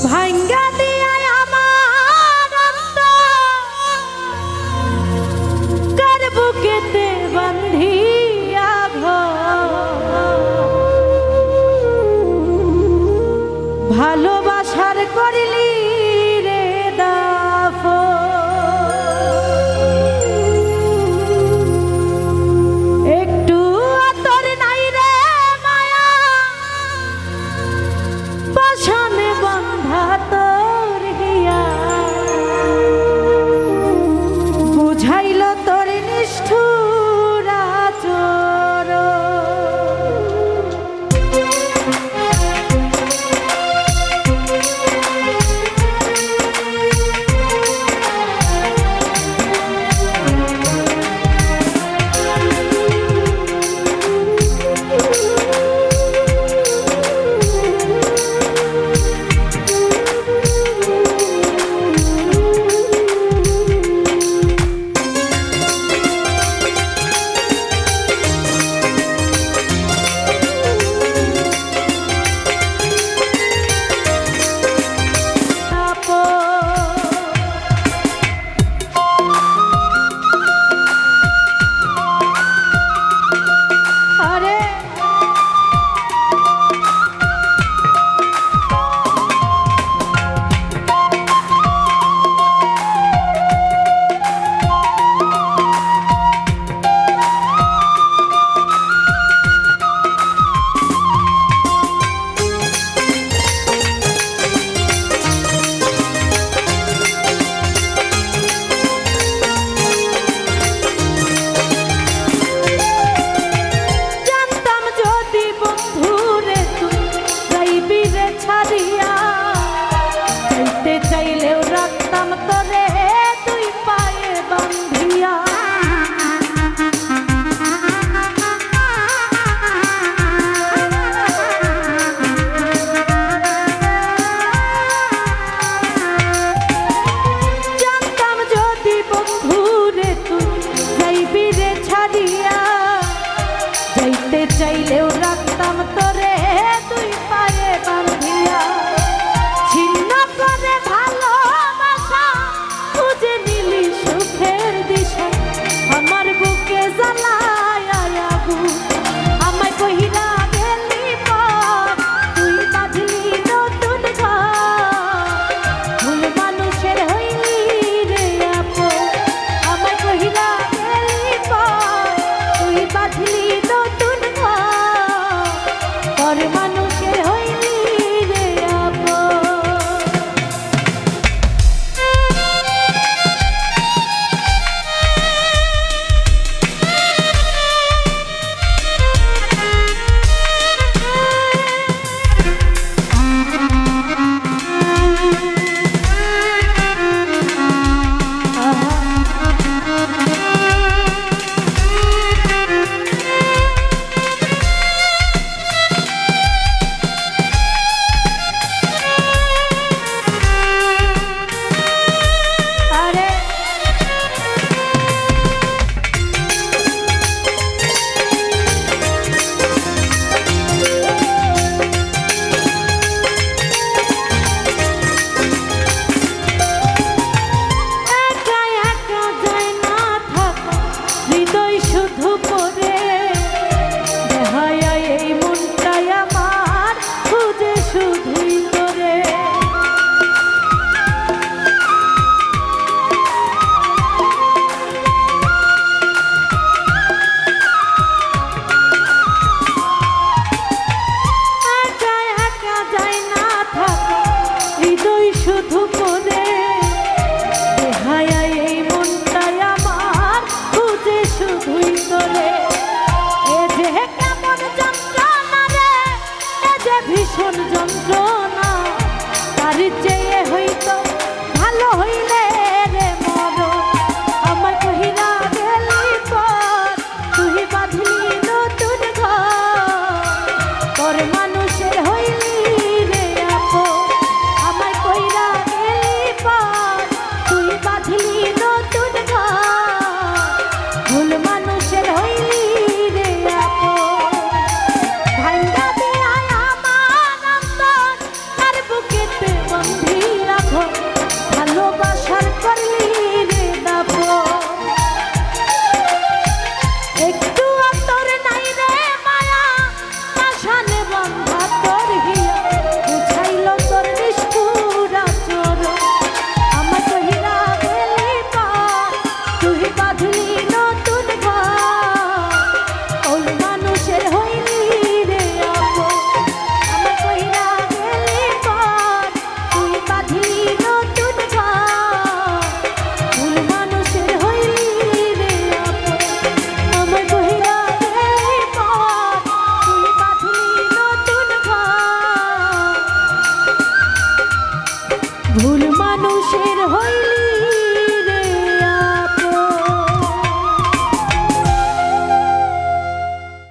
ভাঙ্গা দিয়া আমার অন্তর বুকেতে বান্ধিয়া ভালোবাসার করিলি রে দাফন একটু আতর নাই রে মায়া পাশানে বন্ধা তোর হিয়া বুঝাইল তোর নিষ্ঠুর আচরণ চাইলেও রাখতাম তোরে তুই পায়ে বান্ধিয়া জানতাম যদি বন্ধুরে তুই যাইবি রে ছাড়িয়া যাইতে চাইলেও রাখতাম তোরে তুই পায়ে বান্ধিয়া ছিন্ন করে ভালোবাসা খুঁজে নিলি সুখের দিশা আমার বুকে জ্বালায় আগুন আমায় কহিলা গেলি পর তুই বাঁধলি নতুন ঘর ভুল মানুষের হইলি রে আপন আমায় কহিলা গেলি পর তুই বাঁধলি নতুন ঘর পর মানুষের হইলি রে আপন শুধু করে দেহায় এই মনটাই আমার খুঁজে শুধুই তোরে এ যে কেমন যন্ত্রণা রে এ যে ভীষণ যন্ত্রণা তার চেয়ে হইতো ভালো হইলে